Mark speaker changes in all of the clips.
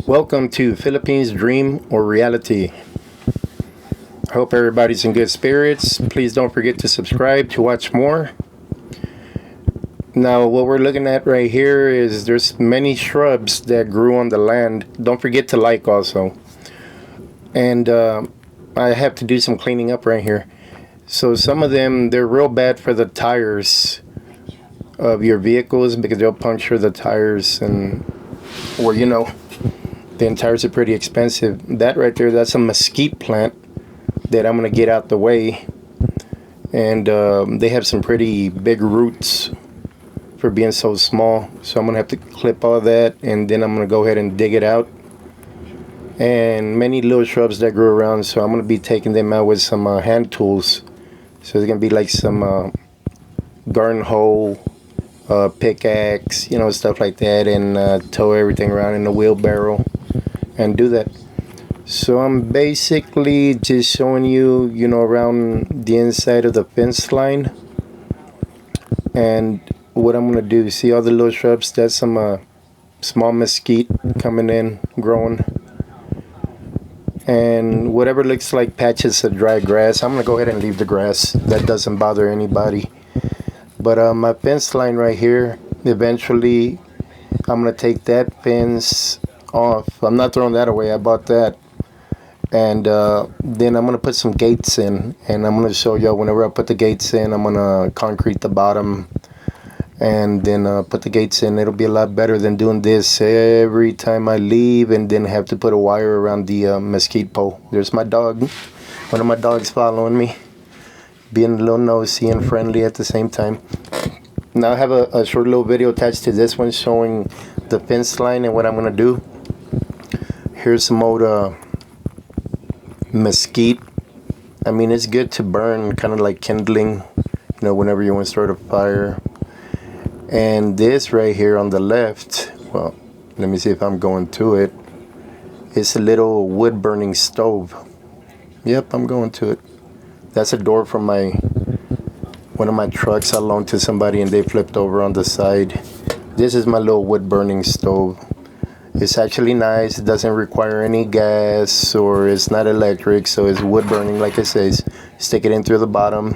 Speaker 1: Welcome to Philippines Dream or Reality. I hope everybody's in good spirits. Please don't forget to subscribe to watch more. Now, what we're looking at right here is there's many shrubs that grew on the land. Don't forget to like also. And I have to do some cleaning up right here. So some of them, they're real bad for the tires of your vehicles because they'll puncture the tires, and or the tires are pretty expensive. That right there, that's a mesquite plant that I'm gonna get out the way, and they have some pretty big roots for being so small. So I'm gonna have to clip all that, and then I'm gonna go ahead and dig it out. And many little shrubs that grew around, so I'm gonna be taking them out with some hand tools. So there's gonna be like some garden hoe, pickaxe, stuff like that, and tow everything around in the wheelbarrow and do that. So I'm basically just showing you, around the inside of the fence line. And what I'm gonna do, see all the little shrubs? That's some small mesquite coming in, growing. And whatever looks like patches of dry grass, I'm gonna go ahead and leave the grass. That doesn't bother anybody. But my fence line right here, eventually I'm gonna take that fence off. I'm not throwing that away, I bought that. And then I'm gonna put some gates in, and I'm gonna show y'all whenever I put the gates in. I'm gonna concrete the bottom and then put the gates in. It'll be a lot better than doing this every time I leave and then have to put a wire around the mesquite pole. There's my dog, one of my dogs following me, being a little nosy and friendly at the same time. Now I have a short little video attached to this one showing the fence line and what I'm gonna do. Here's some old mesquite. I mean, it's good to burn, kind of like kindling, whenever you want to start a fire. And this right here on the left, well, let me see if I'm going to it. It's a little wood burning stove. Yep, I'm going to it. That's a door from one of my trucks I loaned to somebody, and they flipped over on the side. This is my little wood burning stove. It's actually nice. It doesn't require any gas, or it's not electric, so it's wood burning like it says. Stick it in through the bottom,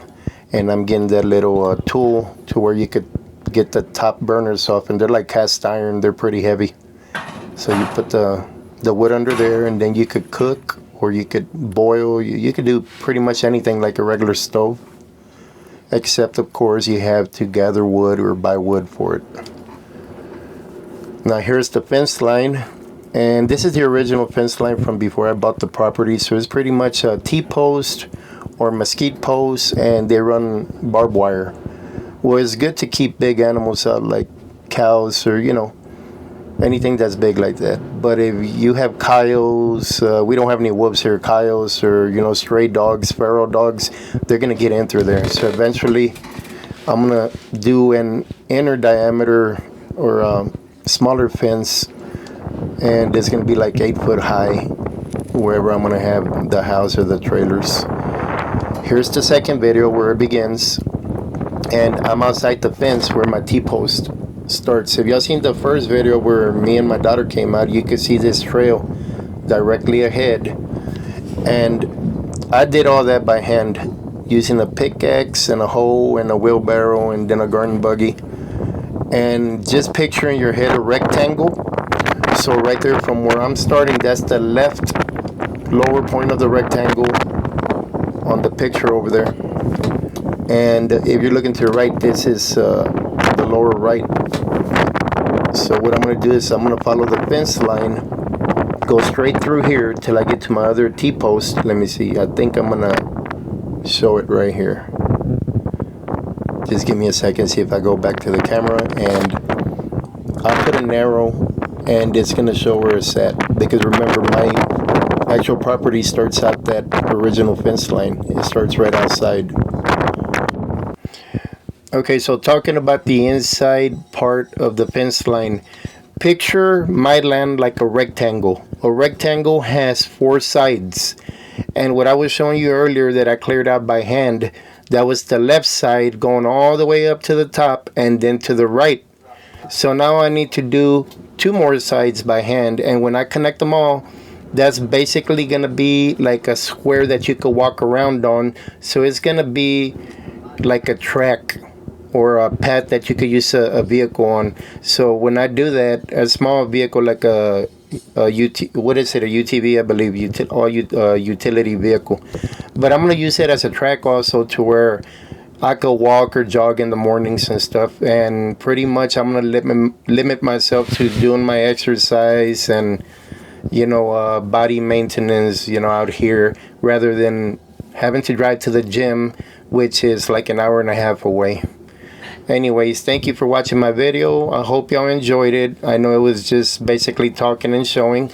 Speaker 1: and I'm getting that little tool to where you could get the top burners off, and they're like cast iron. They're pretty heavy. So you put the wood under there, and then you could cook, or you could boil. You could do pretty much anything like a regular stove, except of course you have to gather wood or buy wood for it. Now here's the fence line, and this is the original fence line from before I bought the property. So it's pretty much a T-post or mesquite post, and they run barbed wire. Well, it's good to keep big animals out, like cows or anything that's big like that. But if you have coyotes, we don't have any wolves here, coyotes or stray dogs, feral dogs, they're gonna get in through there. So eventually I'm gonna do an inner diameter or smaller fence, and it's gonna be like 8 foot high wherever I'm gonna have the house or the trailers. Here's the second video where it begins, and I'm outside the fence where my T-post starts. If y'all seen the first video where me and my daughter came out, you could see this trail directly ahead, and I did all that by hand using a pickaxe and a hoe and a wheelbarrow and then a garden buggy. And just picture in your head a rectangle. So right there from where I'm starting, that's the left lower point of the rectangle on the picture over there. And if you're looking to the right, this is the lower right. So what I'm going to do is I'm going to follow the fence line, go straight through here till I get to my other T-post. Let me see. I think I'm going to show it right here. Just give me a second, see if I go back to the camera, and I'll put an arrow and it's going to show where it's at, because remember, my actual property starts out that original fence line. It starts right outside. Okay, so talking about the inside part of the fence line, picture my land like a rectangle. A rectangle has 4 sides, and what I was showing you earlier that I cleared out by hand, that was the left side going all the way up to the top and then to the right. So now I need to do two more sides by hand, and when I connect them all, that's basically gonna be like a square that you could walk around on. So it's gonna be like a track or a path that you could use a vehicle on. So when I do that, a small vehicle like what is it, a UTV, I believe, utility vehicle. But I'm gonna use it as a track also, to where I could walk or jog in the mornings and stuff. And pretty much I'm gonna limit myself to doing my exercise and body maintenance, out here, rather than having to drive to the gym, which is like an hour and a half away. Anyways, thank you for watching my video. I hope y'all enjoyed it. I know it was just basically talking and showing,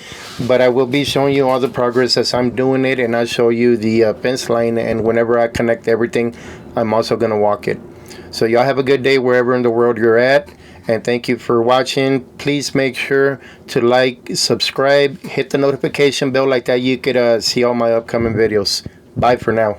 Speaker 1: but I will be showing you all the progress as I'm doing it, and I'll show you the fence line, and whenever I connect everything, I'm also going to walk it. So y'all have a good day wherever in the world you're at, and thank you for watching. Please make sure to like, subscribe, hit the notification bell, like that you could see all my upcoming videos. Bye for now.